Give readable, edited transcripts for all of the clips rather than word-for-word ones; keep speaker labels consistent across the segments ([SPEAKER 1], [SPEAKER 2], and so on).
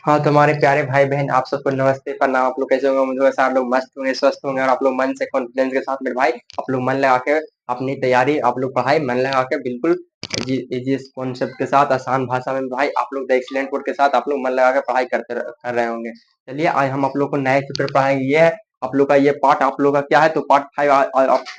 [SPEAKER 1] हाँ, तो हमारे प्यारे भाई-बहन आप सबको नमस्ते, प्रणाम। आप लोग कैसे होंगे? उम्मीद है सारे लोग मस्त होंगे, स्वस्थ होंगे और आप लोग मन से कॉन्फिडेंस के साथ मेरे भाई आप लोग मन लगा के अपनी तैयारी आप लोग पढ़ाई मन लगा के बिल्कुल इजी कॉन्सेप्ट के साथ आसान भाषा में भाई आप लोग द एक्सीलेंट कोड के साथ आप लोग मन लगा के पढ़ाई कर रहे होंगे। चलिए आज हम आप लोग को नए चैप्टर पढ़ाएँगे। ये है आप लोग का ये पार्ट आप लोग का क्या है तो पार्ट 5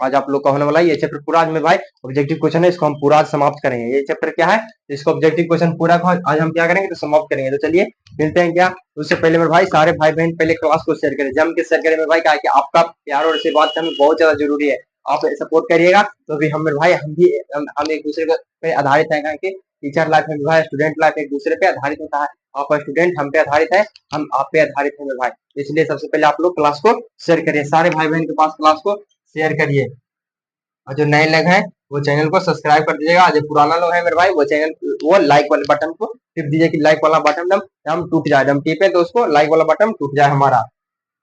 [SPEAKER 1] आज आप लोग का होने वाला है। ये चैप्टर पूरा आज में भाई ऑब्जेक्टिव क्वेश्चन है, इसको हम पूरा आज समाप्त करेंगे। ये चैप्टर क्या है? इसको ऑब्जेक्टिव क्वेश्चन पूरा को आज हम क्या करेंगे तो समाप्त करेंगे। तो चलिए मिलते हैं क्या उससे पहले मेरे भाई सारे भाई बहन पहले क्लास को शेयर करें, जम के शेयर करें मेरे भाई। क्या है कि आपका प्यार और आशीर्वाद हमें बहुत ज्यादा जरूरी है। आप सपोर्ट करिएगा तो भी हम मेरे भाई हम एक दूसरे पे आधारित है। कि टीचर लाइफ में भाई स्टूडेंट लाइफ एक दूसरे पे आधारित होता है। आप स्टूडेंट हम पे आधारित है, हम आप पे आधारित है मेरे भाई। इसलिए सबसे पहले आप लोग क्लास को शेयर करिए, सारे भाई बहन के पास क्लास को शेयर करिए। और जो नए लोग हैं वो चैनल को सब्सक्राइब कर दीजिएगा। जो पुराना लोग है मेरे भाई वो चैनल वो लाइक वाले बटन को टिप दीजिए कि लाइक वाला बटन हम टूट जाए। हम टिपे तो उसको लाइक वाला बटन टूट जाए हमारा।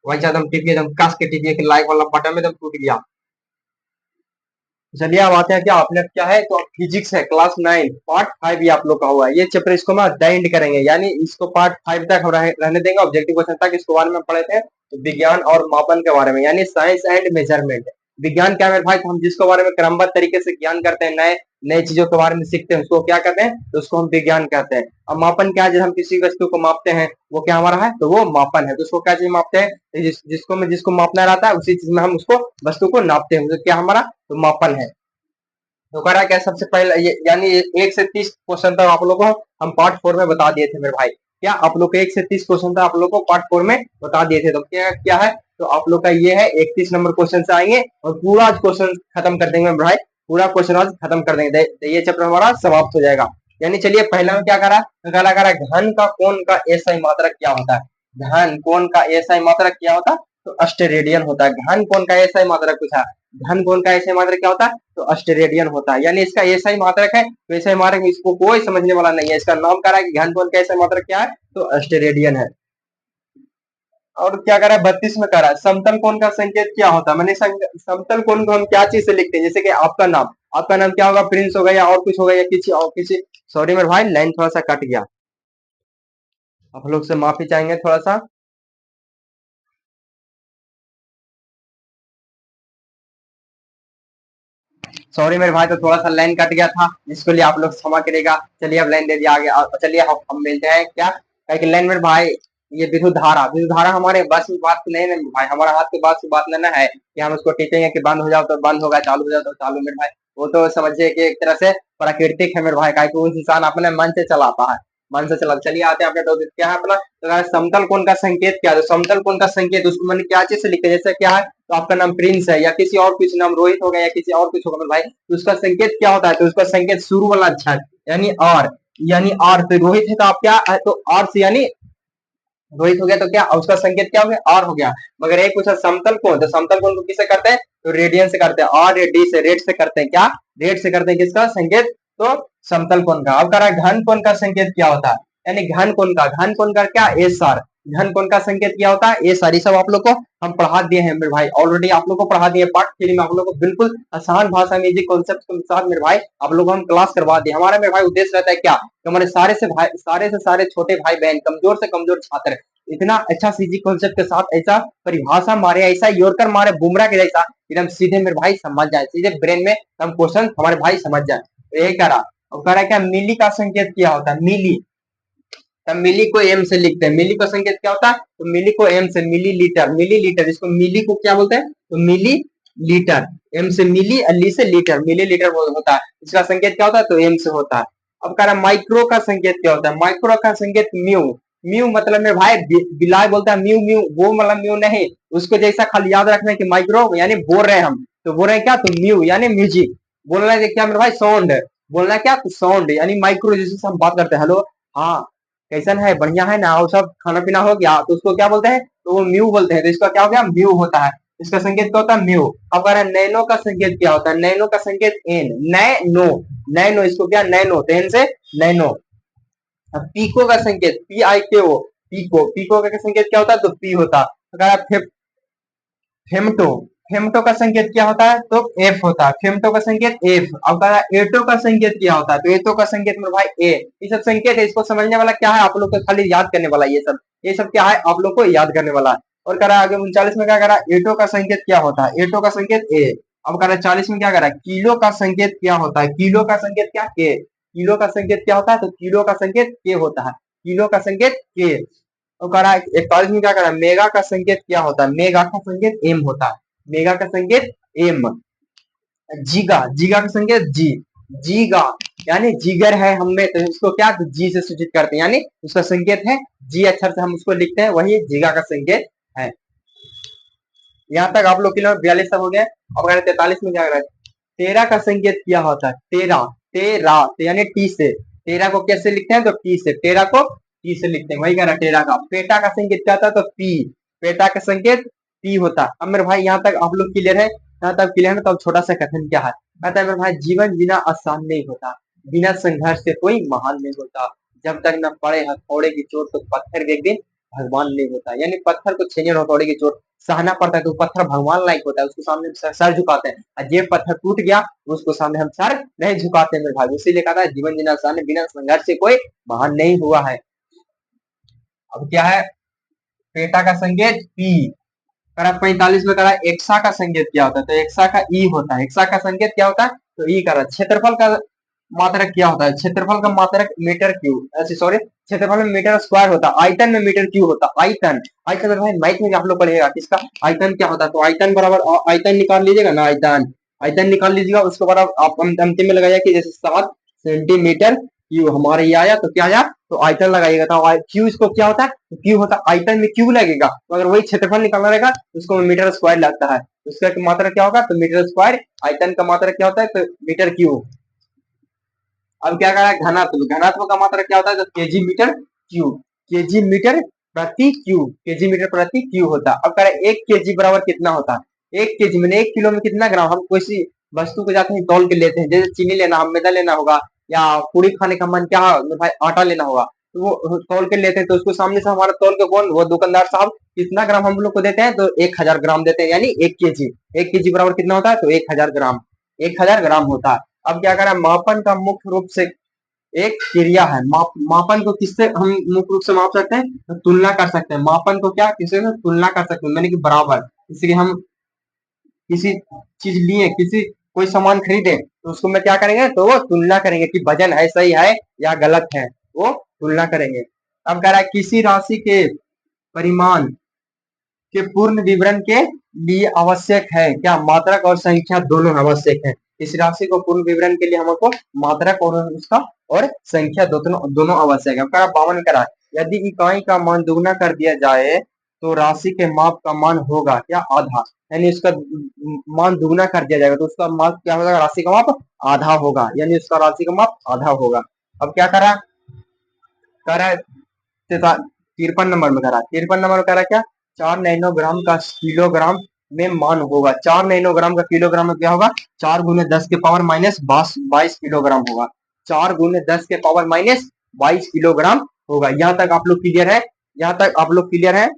[SPEAKER 1] वही चाहते हम टिपिए हम कस के टिपिए कि लाइक वाला बटन में एकदम टूट गया। चलिए अब आते हैं क्या आपने क्या है तो फिजिक्स है क्लास 9 पार्ट 5 ये आप लोग का हुआ है। ये चैप्टर इसको हम द एंड करेंगे, यानी इसको पार्ट 5 तक हम रहने देंगे। ऑब्जेक्टिव क्वेश्चन तक इसको बारे में पढ़े थे तो विज्ञान और मापन के बारे में, यानी साइंस एंड मेजरमेंट। विज्ञान क्या है भाई? तो हम जिसको बारे में क्रमबद्ध तरीके से ज्ञान करते हैं, नए नए चीजों के बारे में सीखते हैं, उसको क्या कहते हैं तो उसको हम विज्ञान कहते हैं। अब मापन क्या है? जब हम किसी वस्तु को मापते हैं वो क्या हमारा है तो वो मापन है। तो उसको क्या चीज मापते हैं? जिसको मापना रहता है उसी चीज में हम उसको वस्तु को नापते हैं, तो क्या हमारा तो मापन है। तो करा क्या सबसे पहले ये यानी 1 से 30 क्वेश्चन तक आप लोगों को हम पार्ट 4 में बता दिए थे मेरे भाई। क्या आप लोग को 1 से 30 क्वेश्चन तक आप लोग को पार्ट 4 में बता दिए थे। तो क्या क्या है तो आप लोग का ये है 31 नंबर क्वेश्चन से आएंगे और पूरा क्वेश्चन खत्म कर देंगे मेरे भाई। पूरा क्वेश्चन आज खत्म कर देंगे, ये चैप्टर हमारा समाप्त हो जाएगा। यानी चलिए पहला में क्या करा करा घन का कोण का एसआई मात्रक क्या होता है। घन कोण का एसआई मात्रक क्या होता है तो अष्टरेडियन होता है। घन कोण का एसआई मात्रक पूछा। घन कोण का एसआई मात्रक क्या होता है तो अष्टरेडियन होता है। यानी इसका ऐसा ही मात्रक है तो ऐसा ही मात्रक इसको कोई समझने वाला नहीं है। इसका नाम क्या है कि घन कोण का ऐसा मात्रक क्या है तो अष्टरेडियन है। और क्या करा है 32 में करा है समतल कोण का संकेत क्या होता है। मैंने समतल कोण को हम क्या चीज से लिखते हैं, जैसे कि आपका नाम क्या होगा प्रिंस होगा या और कुछ होगा या किसी सॉरी मेरे भाई लाइन थोड़ा सा कट गया, आप लोग से माफी चाहेंगे थोड़ा सा। सॉरी मेरे भाई, तो थोड़ा सा लाइन कट गया था जिसके लिए आप लोग क्षमा करेगा। चलिए अब लाइन दे दिया आगे। चलिए हम मिलते हैं क्या कि लाइन में भाई ये विद्युत धारा हमारे बस की बात नहीं है भाई, हमारा हाथ के बात की बात नहीं ना है कि हम उसको टीपेंगे कि बंद हो जाओ तो बंद होगा, चालू हो जाओ तो चालू। मेरे भाई वो तो समझिए कि एक तरह से प्राकृतिक है मेरे भाई, का उस इंसान अपने मन से चलाता है, मन से चला। चलिए आते हैं अपने टॉपिक क्या है अपना तो समतल कोण का संकेत क्या है। तो समतल कोण का संकेत उसको मैंने क्या चीज से लिखते हैं, जैसे क्या है तो आपका नाम प्रिंस है या किसी और कुछ नाम रोहित हो गया या किसी और कुछ होगा मेरे भाई, तो उसका संकेत क्या होता है तो उसका संकेत शुरू वाला अक्षर यानी आर, यानी आर। तो रोहित है तो आप क्या है तो आर से यानी रोहित हो गया तो क्या उसका संकेत क्या हो गया आर हो गया। मगर एक पूछा समतल कोण, तो समतल कोण को किससे करते हैं तो रेडियन से करते हैं, आर डी से रेड से करते हैं, क्या रेड से करते हैं किसका संकेत तो समतल कोण का। अब कह रहा है घन कोण का संकेत क्या होता है, यानी घन कोण का क्या एस आर। घन कोण का संकेत क्या होता है एस आर। ये सब आप लोग को हम पढ़ा दिए हैं मेरे भाई, ऑलरेडी आप लोग को पढ़ा दिए पार्ट 3 में। आप लोग को बिल्कुल आसान भाषा में इजी कॉन्सेप्ट के साथ मेरे भाई आप लोग हम क्लास करवा दिए। हमारा मेरे भाई उद्देश्य रहता है क्या कि हमारे सारे से सारे छोटे भाई बहन कमजोर से कमजोर छात्र इतना अच्छा सीजी कॉन्सेप्ट के साथ ऐसा परिभाषा मारे, ऐसा योरकर मारे बुमराह के जैसा एकदम सीधे मेरे भाई समझ जाए, सीधे ब्रेन में हम क्वेश्चन हमारे भाई समझ जाए। तो यही करा और कह रहा क्या मिली का संकेत क्या होता है। मिली तब मिली को एम से लिखते हैं। मिली का संकेत क्या होता है तो मिली को एम से मिली लीटर इसको मिली को क्या बोलते हैं तो मिली लीटर। एम से मिली और ली से लीटर, मिली लीटर होता है। इसका संकेत क्या होता है तो एम से होता है। अब कह रहा माइक्रो का संकेत क्या होता है। माइक्रो का संकेत म्यू। म्यू मतलब में भाई बिलाय बोलता है म्यू म्यू, वो मतलब म्यू नहीं, उसको जैसा खाली याद रखना है कि माइक्रो यानी बोल रहे हैं हम तो बोल रहे हैं क्या तो म्यू यानी म्यूजिक। बोलना है क्या मेरे भाई साउंड, बोलना क्या तो साउंड यानी माइक्रो जैसे हम बात करते हैं हेलो हाँ कैसन है बढ़िया है ना और सब खाना पीना हो गया तो उसको क्या बोलते हैं तो वो म्यू बोलते हैं। तो इसका क्या हो गया म्यू होता है। इसका संकेत क्या होता है म्यू। अब अगर नैनो का संकेत क्या होता है, नैनो का संकेत एन, नैनो नैनो इसको क्या नैनो तो एन से नैनो। अब पीको का संकेत पी आई के ओ, पीको पीको का संकेत क्या होता है तो पी होता है। अगर आप फेमटो फेमटो का संकेत क्या होता है? तो एफ होता है। फेमटो का संकेत एफ। अब कह रहा है एटो का संकेत क्या होता है? तो एटो का संकेत मेरे भाई ए। ये सब संकेत है, इसको समझने वाला क्या है, आप लोग को खाली याद करने वाला ये सब क्या है, आप लोग को याद करने वाला है। और कह रहा है आगे 39 में क्या कह रहा है, एटो का संकेत क्या होता है? एटो का संकेत ए। अब कह रहा है 40 में क्या कह रहा है, किलो का संकेत क्या होता है? किलो का संकेत क्या? के। किलो का संकेत क्या होता है? तो किलो का संकेत के होता है। किलो का संकेत के। तो कह रहा है 41 में क्या कह रहा है, मेगा का संकेत क्या होता है? मेगा का संकेत एम होता है। मेगा का संकेत एम। जीगा, जीगा का संकेत जी। जीगा यानी जिगर है हमें, तो इसको क्या, तो जी से सूचित करते हैं, यानी उसका संकेत है जी अक्षर से हम उसको लिखते हैं, वही जीगा का संकेत है। यहाँ तक आप लोग के 42 सब हो गया। अब अगर 43 में क्या कर रहा है, तेरा का संकेत क्या होता है? तेरा, तेरा यानी टी से। तेरा को कैसे लिखते हैं? तो टी से। तेरा को टी से लिखते हैं, वही कह रहा टेरा का। पेटा का संकेत क्या होता है? तो पी। पेटा का संकेत पी होता है। अब मेरे भाई यहाँ तक आप लोग क्लियर है? यहाँ तक क्लियर है तो अब छोटा सा कथन क्या है, कहता है मेरे भाई जीवन जीना आसान नहीं होता, बिना संघर्ष से कोई महान नहीं होता, जब तक न पड़े हथौड़े की चोट तो पत्थर भी एक दिन भगवान नहीं होता। यानी पत्थर को छेने और हथौड़े की चोट सहना पड़ता है, तो पत्थर भगवान लायक होता है, उसको सामने सर झुकाते हैं। और जे पत्थर टूट गया उसको सामने हम सर नहीं झुकाते मेरे भाई। इसीलिए कहा था जीवन जीना आसान है, बिना संघर्ष से कोई महान नहीं हुआ है। अब क्या है, पेटा का संकेत पी। करा 45 में करा एक्सा का संकेत क्या होता है? तो एक्सा का ई होता है। एक्सा का संकेत क्या होता है? तो ई करा। क्षेत्रफल का मात्रक क्या होता है? क्षेत्रफल का मात्रक मीटर क्यूब, ऐसे सॉरी, क्षेत्रफल में मीटर स्क्वायर होता है, आयतन में मीटर क्यूब होता है। आयतन, आयतन भाई मैथ में आप लोग पढ़ेगा किसका आयतन क्या होता है? तो आयतन बराबर आयतन निकाल लीजिएगा ना, आयतन, आयतन निकाल लीजिएगा, उसके बाद आप अंतिम में लगाइए कि जैसे 7 सेंटीमीटर क्यू हमारे ये आया, तो क्या आया, तो आयतन लगाइएगा। तो क्यू इसको क्या होता है? तो क्यू होता है आयतन में क्यू लगेगा, तो अगर वही क्षेत्रफल निकालना रहेगा तो उसको मीटर स्क्वायर लगता है। उसका मात्रा क्या होगा? तो मीटर स्क्वायर। आयतन का मात्रा क्या होता है? तो मीटर क्यूब। अब क्या करा है, घनत्व, घनत्व का मात्रा क्या होता है? तो KG metre cube. KG metre प्रति क्यूब, केजी मीटर प्रति क्यूब होता है। अब कह रहे एक केजी बराबर कितना होता है? 1 केजी मैंने 1 किलो में कितना ग्राम? हम कोई सी वस्तु को जाते हैं तौल के लेते हैं, जैसे चीनी लेना, हम मैदा लेना होगा, या पूरी खाने का मन क्या है भाई, आटा लेना होगा, तो वो तौल के लेते हैं, तो उसको सामने से हमारा तौल के कौन, वो दुकानदार साहब कितना ग्राम हम लोग को देते हैं? तो 1000 ग्राम देते हैं, यानी 1 केजी। 1 केजी बराबर कितना होता है? तो 1000 ग्राम। 1000 ग्राम होता है। अब क्या करें, मापन का मुख्य रूप से एक क्रिया है। मापन को किससे हम मुख्य रूप से माप सकते हैं? तो तुलना कर सकते हैं। मापन को क्या, किसी से तुलना कर सकते हैं, मैंने कि बराबर। इसलिए हम किसी चीज लिए, किसी कोई सामान खरीदे, तो उसको मैं क्या करेंगे, तो वो तुलना करेंगे कि वजन है सही है या गलत है, वो तुलना करेंगे। अब कह रहा है किसी राशि के परिमाण के पूर्ण विवरण के लिए आवश्यक है क्या? मात्रक और संख्या दोनों आवश्यक है। इस राशि को पूर्ण विवरण के लिए हमको मात्रक और उसका और संख्या दोनों दोनों आवश्यक है। 52 करा, यदि इकाई का मान दुगना कर दिया जाए तो राशि के माप का मान होगा क्या? आधा। यानी उसका मान दुगना कर दिया जाएगा तो उसका माप क्या होगा? राशि का माप आधा होगा, यानी उसका राशि का माप आधा होगा। अब क्या करा, कह रहा है 53 नंबर में करा, 53 नंबर में करा क्या, 4 नैनोग्राम का किलोग्राम में मान होगा। 4 नैनोग्राम का किलोग्राम में क्या होगा? 4 × 10⁻² किलोग्राम होगा। 4 × 10⁻² किलोग्राम होगा। यहाँ तक आप लोग क्लियर है? यहाँ तक आप लोग क्लियर है?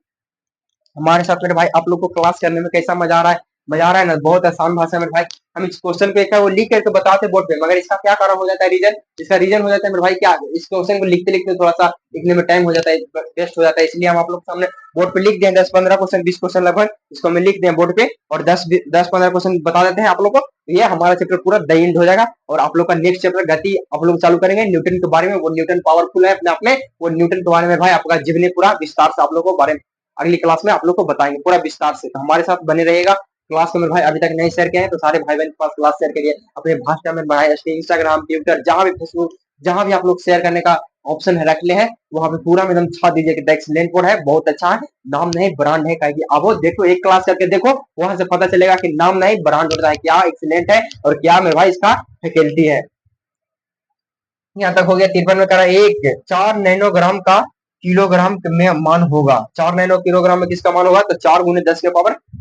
[SPEAKER 1] हमारे साथ मेरे भाई आप लोग को क्लास करने में कैसा मजा आ रहा है? मजा आ रहा है ना? बहुत आसान भाषा में भाई हम इस क्वेश्चन को एक वो लिख करके बताते बोर्ड पे, मगर इसका क्या कारण हो जाता है, रीजन, इसका रीजन हो जाता है मेरे भाई क्या, इस क्वेश्चन को लिखते लिखते थोड़ा सा लिखने में टाइम हो जाता है, वेस्ट हो जाता है, इसलिए हम आप लोग के सामने बोर्ड पे लिख दें 10-15 क्वेश्चन, 20 क्वेश्चन लगभग, इसको हम लिख दें बोर्ड पे, और 10-15 क्वेश्चन बता देते हैं आप लोग को। ये हमारा चैप्टर पूरा द एंड हो जाएगा, और आप लोग का नेक्स्ट चैप्टर गति आप लोग चालू करेंगे न्यूटन के बारे में। वो न्यूटन पावरफुल है अपने आप में, वो न्यूटन के बारे में भाई आपका जीवनी पूरा विस्तार से आप लोग को बारे में अगली क्लास में आप लोग को बताएंगे पूरा विस्तार से। तो हमारे साथ बने रहिएगा। क्लास को मेरे भाई अभी तक नहीं शेयर किए हैं तो सारे भाई बहन के पास क्लास शेयर करिए, अपने भाषा में बनाए, इंस्टाग्राम, ट्विटर, जहां भी, फेसबुक, जहां भी आप लोग शेयर करने का ऑप्शन है रख ले हैं, वहां पे पूरा में एकदम छा दीजिए कि एक्सीलेंट कोड है, बहुत अच्छा है, नाम नहीं ब्रांड है। कहेगी अब वो देखो, एक क्लास करके देखो, वहां से पता चलेगा कि नाम नहीं ब्रांड होता है, क्या एक्सीलेंट है और क्या मेरे भाई इसका फैकल्टी है। यहाँ तक हो गया। 53 में करा एक 4 नैनोग्राम का किलोग्राम में मान होगा। 4 नैनो किलोग्राम में किसका मान होगा? तो 4 ×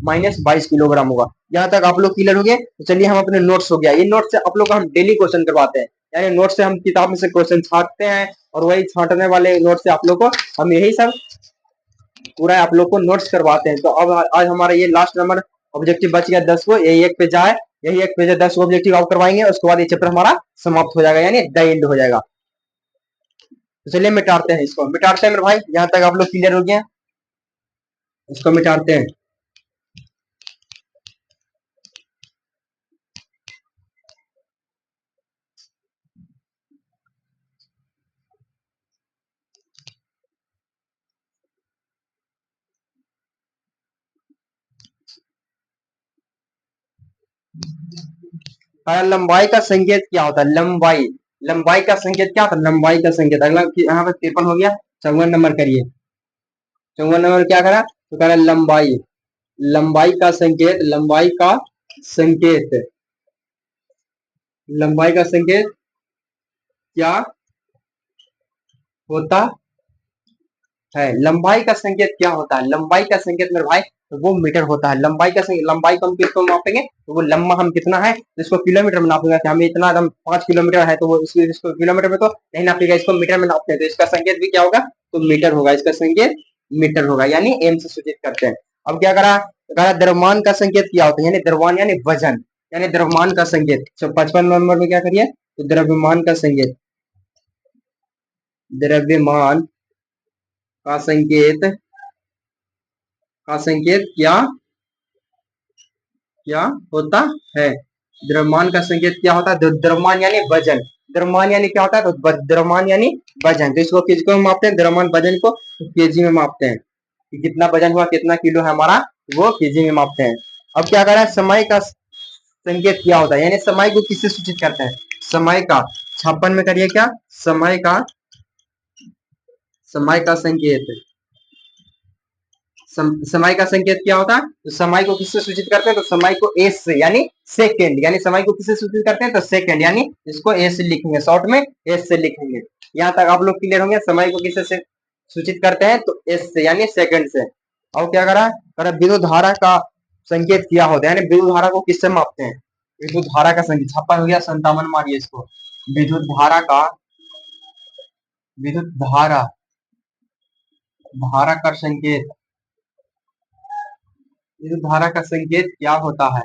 [SPEAKER 1] 10⁻² किलोग्राम होगा। यहाँ तक आप लोग क्लियर हो गए? तो चलिए हम अपने नोट्स हो गया, ये नोट से आप लोग का हम डेली क्वेश्चन करवाते हैं, यानी नोट से हम किताब में से क्वेश्चन छांटते हैं, और वही छांटने वाले नोट से आप लोग को हम यही सब पूरा आप लोग को नोट्स करवाते हैं। तो अब आज हमारा ये लास्ट नंबर ऑब्जेक्टिव बच गया 10 को, यही एक पे जाए, यही एक पे जाए, 10 ऑब्जेक्टिव आप करवाएंगे, उसके बाद ये चैप्टर हमारा समाप्त हो जाएगा, यानी द एंड हो जाएगा। तो चलिए मिटाते हैं, इसको मिटाते हैं मेरे भाई, यहाँ तक आप लोग क्लियर हो गए, इसको मिटाते हैं। लंबाई का संकेत क्या होता है? लंबाई, लंबाई का संकेत क्या होता है? लंबाई का संकेत, अगला यहाँ पे 53 हो गया, 54 नंबर करिए। 54 नंबर क्या करा? तो कह रहा लंबाई, लंबाई का संकेत, लंबाई का संकेत, लंबाई का संकेत क्या होता है? लंबाई का संकेत क्या होता है? लंबाई का संकेत मेरे भाई तो वो मीटर होता है। लंबाई का संकेत, लंबाई को हम किसको मापेंगे? तो वो लंबा हम कितना है इसको किलोमीटर में नापेंगे, कि हमें इतना हम 5 किलोमीटर है, तो वो इसको किलोमीटर में तो नहीं नापेगा, इसको मीटर में नापते हैं, तो इसका संकेत भी क्या होगा? तो मीटर होगा, इसका संकेत मीटर होगा, यानी एम से सूचित करते हैं। अब क्या करा? कहा द्रव्यमान का संकेत क्या होता है? यानी द्रव्यमान यानी वजन, यानी द्रव्यमान का संकेत। 55 नंबर में क्या करिए? तो द्रव्यमान का संकेत, द्रव्यमान का संकेत, का संकेत क्या क्या होता है? द्रव्यमान का संकेत क्या होता है? द्रव्यमान यानी वजन, द्रव्यमान यानी क्या होता है? तो द्रव्यमान यानी वजन, तो इसको किसको मापते हैं? द्रव्यमान वजन को केजी में मापते हैं, कि कितना वजन हुआ, कितना किलो है हमारा, वो केजी में मापते हैं। अब क्या कर रहा है? समय का संकेत क्या होता है? यानी समय को किससे सूचित करते हैं? समय का, 56 में करिए क्या? समय का, समय का संकेत, समय का संकेत क्या होता है? तो समय को किससे सूचित करते हैं? तो समय को एस से, यानी सेकेंड, यानी समय को किससे सूचित करते हैं? तो सेकेंड, यानी इसको एस से लिखेंगे, शॉर्ट में एस से लिखेंगे। यहाँ तक आप लोग क्लियर होंगे, समय को किससे सूचित करते हैं? तो एस से, यानी सेकेंड से। और क्या करा? करा विद्युत धारा का संकेत क्या होता है? यानी विद्युत धारा को किससे मापते हैं? विद्युत धारा का संकेत, 56 हो गया, 57 मारिए इसको। विद्युत धारा का, विद्युत धारा, धारा का संकेत, विद्युत धारा का संकेत क्या होता है?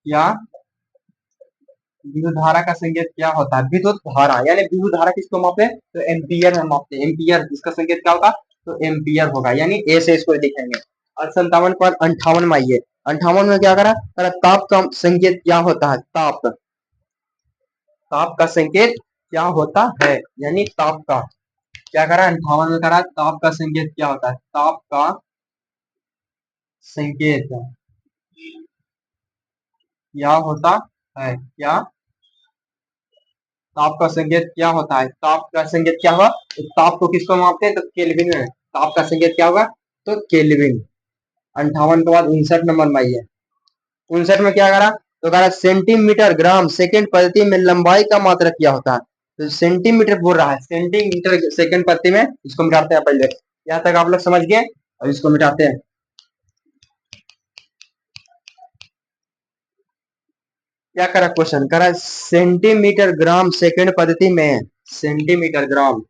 [SPEAKER 1] क्या विद्युत धारा का संकेत क्या होता है? विद्युत धारा, यानी विद्युत धारा किसको मापते हैं? तो एम्पियर में मापते हैं, एम्पियर, इसका संकेत क्या होगा? तो एम्पियर होगा, यानी ए से इसको लिखेंगे। और 57 पर 58 में आइए। 58 में क्या करा? ताप का संकेत क्या होता है? ताप, ताप का संकेत क्या होता है? यानी ताप का क्या करा? 58 में करा, ताप का संकेत क्या होता है? ताप का संकेत क्या होता है? क्या ताप का संकेत क्या होता है? ताप का संकेत क्या होगा? तो ताप को किसको मापते हैं? तो केल्विन में। ताप का संकेत क्या होगा? तो केल्विन। 58 के बाद 59 नंबर में आइए। 59 में क्या करा? तो कह रहा सेंटीमीटर ग्राम सेकंड प्रति में लंबाई का मात्रक क्या होता है? तो सेंटीमीटर बोल रहा है, सेंटीमीटर सेकंड प्रति में, इसको मिटाते हैं पहले। यहाँ तक आप लोग समझ गए, और इसको मिटाते हैं। क्या करा? क्वेश्चन करा सेंटीमीटर ग्राम सेकंड पद्धति में, centimetre gram,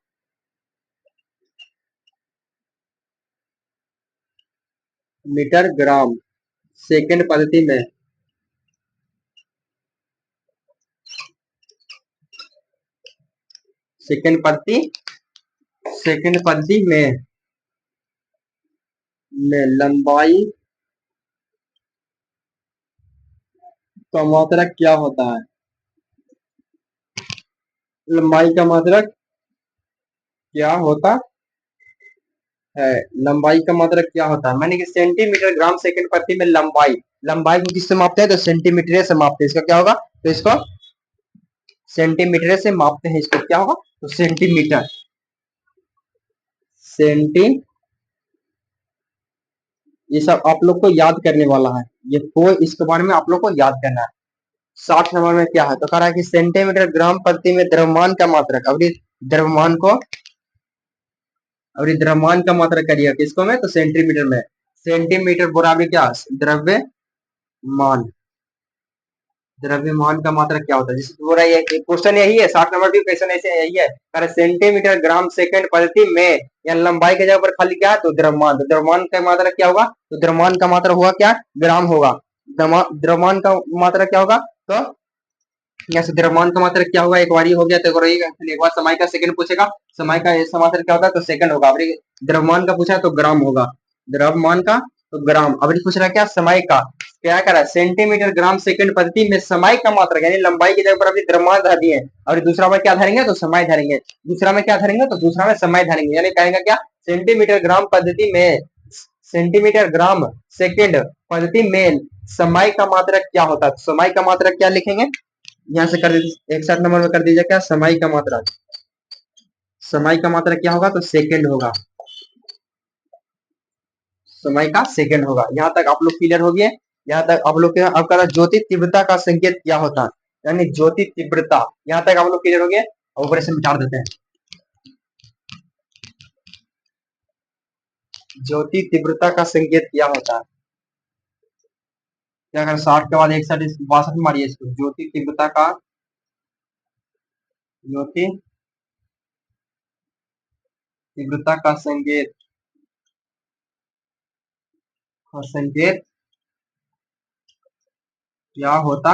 [SPEAKER 1] metre gram second पद्धति में, सेकंड पद्धति, सेकंड पद्धति में लंबाई का मात्रक क्या होता है? लंबाई का मात्रक क्या होता है? लंबाई का मात्रक क्या होता है? मैंने कि सेंटीमीटर ग्राम सेकंड प्रति में लंबाई, लंबाई को किससे मापते हैं? तो सेंटीमीटर से मापते हैं, इसका क्या होगा? तो इसको सेंटीमीटर से मापते हैं, इसको क्या होगा? तो सेंटीमीटर, सेंटी, ये सब आप लोग को याद करने वाला है, ये कोई इसके बारे में आप लोग को याद करना है। 60 नंबर में क्या है? तो कह रहा है कि सेंटीमीटर ग्राम प्रति में द्रव्यमान का मात्रक, अब द्रव्यमान को, अब द्रव्यमान का मात्रक करिए किसको में? तो सेंटीमीटर में। सेंटीमीटर बराबर क्या? द्रव्यमान, द्रव्यमान का मात्रक क्या होता है, जिससे बोल रहा है ये क्वेश्चन यही है, 60 नंबर भी क्वेश्चन ऐसे यही है, अरे सेंटीमीटर ग्राम सेकंड प्रति में, या लंबाई की जगह पर खाली क्या है तो द्रव्यमान, तो द्रव्यमान का मात्रक क्या होगा, तो द्रव्यमान का मात्रक होगा क्या, ग्राम होगा, द्रव्यमान का मात्रक क्या होगा, तो यहाँ से द्रव्यमान का मात्रक क्या होगा, एक बार हो गया तो एक बार समय का सेकंड पूछेगा, समय का मात्रक क्या होता है तो सेकंड होगा, अब द्रव्यमान का पूछा तो ग्राम होगा, द्रव्यमान का तो ग्राम, अब पूछ रहा है क्या समय का, क्या करा है सेंटीमीटर ग्राम सेकंड प्रति में समय का मात्रक, यानी लंबाई की जगह पर अभी द्रव्यमान धर दिए, और दूसरा में क्या धरेंगे तो समय धरेंगे, दूसरा में क्या धरेंगे तो दूसरा में समय धरेंगे, यानी कहेंगे क्या सेंटीमीटर ग्राम पद्धति में, सेंटीमीटर ग्राम सेकंड पद्धति में समय का मात्रक क्या होता है, समय का मात्रक क्या लिखेंगे, यहाँ से कर दीजिए 61 नंबर में कर दीजिए क्या समय का मात्रक, समय का मात्रक क्या होगा तो सेकंड होगा, समय का सेकंड होगा। यहाँ तक आप लोग क्लियर हो गए, यहाँ तक आप लोग आपका ज्योति तीव्रता का संकेत क्या होता है, यानी ज्योति तीव्रता, यहाँ तक आप लोग क्लियर हो गए, ऊपर से मिटा देते हैं, ज्योति तीव्रता का संकेत क्या होता है, क्या कर 60 के बाद 61 मारिए इसको, ज्योति तीव्रता का, ज्योति तीव्रता का संकेत, संकेत क्या होता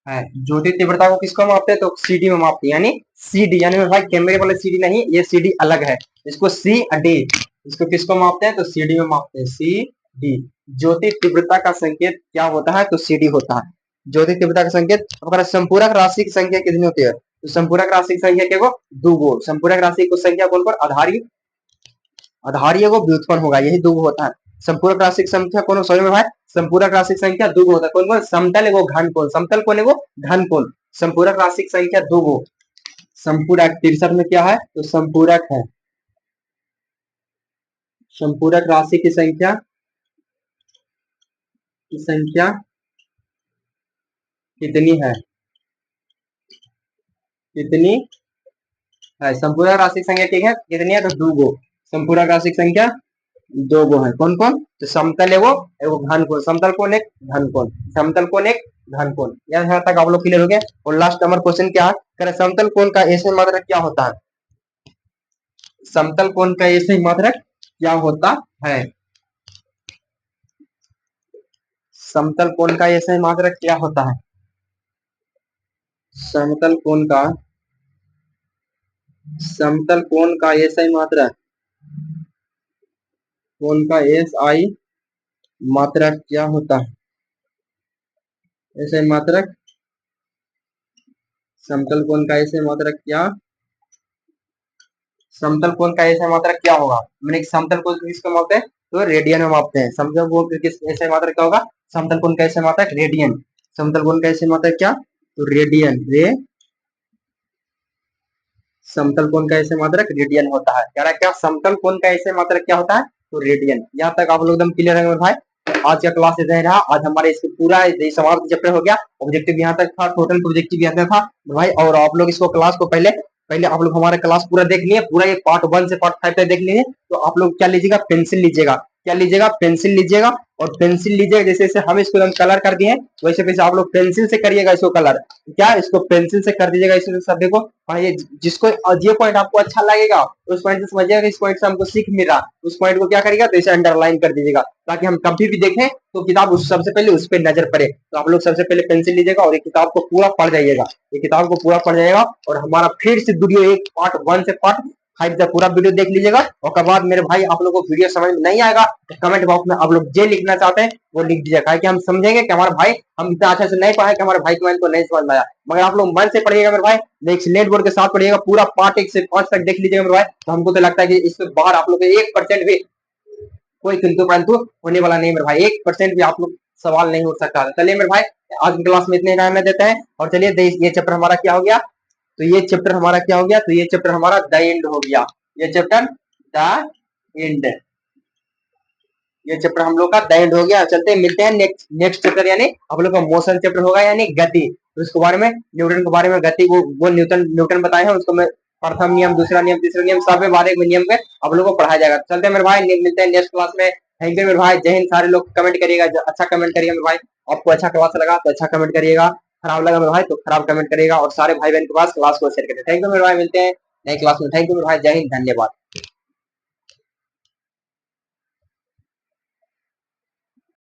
[SPEAKER 1] है, ज्योति तीव्रता को किसको मापते हैं तो सीडी में मापते हैं, यानी सीडी, यानी भाई कैमरे वाले सीडी नहीं, ये सीडी अलग है, इसको सी डी, इसको किसको मापते हैं तो सीडी में मापते हैं, सी डी, ज्योति तीव्रता का संकेत क्या होता है तो सीडी होता है, ज्योति तीव्रता का संकेत। अगर संपूरक राशि की संख्या कितनी होती है तो संपूरक राशि की संख्या क्या, दो गो, संपूरक राशि की संख्या कौन कौन, आधारी, आधारी को व्युत्पन्न होगा, यही दो होता है, संपूरक राशि की संख्या कौन, समझ में भाई संपूरक राशि की संख्या दो होता है, कौन कौन, समतल एगो घन कोण, समतल कोण एगो घन कोण, संपूरक राशि की संख्या दो गो, संपूरक 63 में क्या है तो संपूरक है, संपूरक राशि की संख्या कितनी है, कितनी है, संपूरक राशि की संख्या ठीक है कितनी है तो दो गो, संपूरक राशि की संख्या दो गो है, कौन कौन तो समतल एगो एगो घन कोण, समतल कोण एक घन कोण, समतल कोण एक घन कोण, यहाँ तक आप लोग क्लियर हो गए। और लास्ट नंबर क्वेश्चन क्या है, समतल कोण का ऐसे मात्रक क्या होता है, समतल कोण का ऐसे मात्रक क्या होता है, समतल कोण का ऐसे मात्रक क्या होता है, समतल कोण का, समतल कोण का ऐसे मात्रक, कोण का एस आई मात्रक क्या होता है, ऐसे मात्रक, समतल कोण का ऐसे मात्रक क्या, समतल कोण का ऐसे मात्रक क्या होगा, मैंने समतल कोण किसको मापते हैं तो रेडियन में मापते हैं, समतल कोण किस ऐसे मात्रक क्या होगा, समतल कोण का ऐसे मात्रक रेडियन, समतल कोण का ऐसे मात्रक क्या तो रेडियन, रे समतल कोण का ऐसे मात्रक रेडियन होता है, कह रहा है क्या समतल कोण का ऐसे मात्रक क्या होता है तो रेडियन। यहाँ तक आप लोग एकदम क्लियर है भाई, आज का क्लास ऐसा ही रहा, आज हमारे इसको पूरा समाप्त चैप्टर हो गया, ऑब्जेक्टिव यहाँ तक था, टोटल ऑब्जेक्टिव यहाँ तक था भाई, और आप लोग इसको क्लास को पहले पहले आप लोग हमारा क्लास पूरा देख लिए, पूरा ये पार्ट 1 से पार्ट 5 तक देख लिए, तो आप लोग क्या लीजिएगा पेंसिल लीजिएगा, क्या लीजिएगा पेंसिल लीजिएगा, और पेंसिल लीजिएगा जैसे जैसे हम इसको हम कलर कर दिए वैसे वैसे आप लोग पेंसिल से करिएगा इसको कलर, क्या इसको पेंसिल से कर दीजिएगा इस सब्जेक्ट को, हाँ ये जिसको ये पॉइंट आपको अच्छा लगेगा उस पॉइंट से समझिएगा इस पॉइंट से हमको सीख मिल रहा, उस पॉइंट को क्या करिएगा तो इसे अंडरलाइन कर दीजिएगा, ताकि हम कभी भी देखें तो किताब उस सबसे पहले उस पर नजर पड़े, तो आप लोग सबसे पहले पेंसिल लीजिएगा और ये किताब को पूरा पढ़ जाइएगा, ये किताब को पूरा पढ़ जाइएगा, और हमारा फिर से वीडियो एक पार्ट 1 से पार्ट 5 तक पूरा वीडियो देख लीजिएगा, और बाद मेरे भाई आप लोगों को वीडियो समझ में नहीं आएगा तो कमेंट बॉक्स में आप लोग जो लिखना चाहते हैं वो लिख दीजिएगा, कि हम समझेंगे कि हमारे भाई हम इतना अच्छा से नहीं पढ़ा कि हमारे भाई को नहीं समझ में आया, मगर आप लोग मन से पढ़िएगा मेरे भाई, एक्सीलेंट बोर्ड के साथ पढ़िएगा, पूरा पार्ट 1 से 5 तक देख लीजिएगा मेरे भाई, तो हमको तो लगता है कि इससे बाहर आप लोग 1% भी कोई किंतु परंतु होने वाला नहीं मेरे भाई, 1% भी आप लोग सवाल नहीं उठ सकता। चलिए मेरे भाई आज की क्लास में इतने रहने देते हैं, और चलिए ये चैप्टर हमारा क्या हो गया, तो ये चैप्टर हमारा क्या हो गया, तो ये चैप्टर हमारा द एंड हो गया, ये चैप्टर द एंड, ये चैप्टर हम लोग का द एंड हो गया। चलते हैं मिलते हैं नेक्स्ट नेक्स्ट चैप्टर, यानी हम लोग का मोशन चैप्टर होगा, यानी गति, तो उसके बारे में न्यूटन के बारे में गति वो न्यूटन न्यूटन बताए हैं, उसको मैं प्रथम नियम दूसरा नियम तीसरा नियम सब बारे में नियम पे आप लोगों को पढ़ाया जाएगा। चलते हैं मेरे भाई मिलते हैं नेक्स्ट क्लास में, थैंक यू मेरे भाई, जय हिंद, सारे लोग कमेंट करिएगा, अच्छा कमेंट करिएगा मेरे भाई। आपको अच्छा क्लास लगा तो अच्छा कमेंट करिएगा, खराब लगा मेरे भाई तो खराब कमेंट करिएगा और सारे भाई बहन के पास क्लास को शेयर करिए। थैंक यू मेरे भाई, मिलते हैं नई क्लास में। थैंक यू मेरे भाई, जय हिंद, धन्यवाद।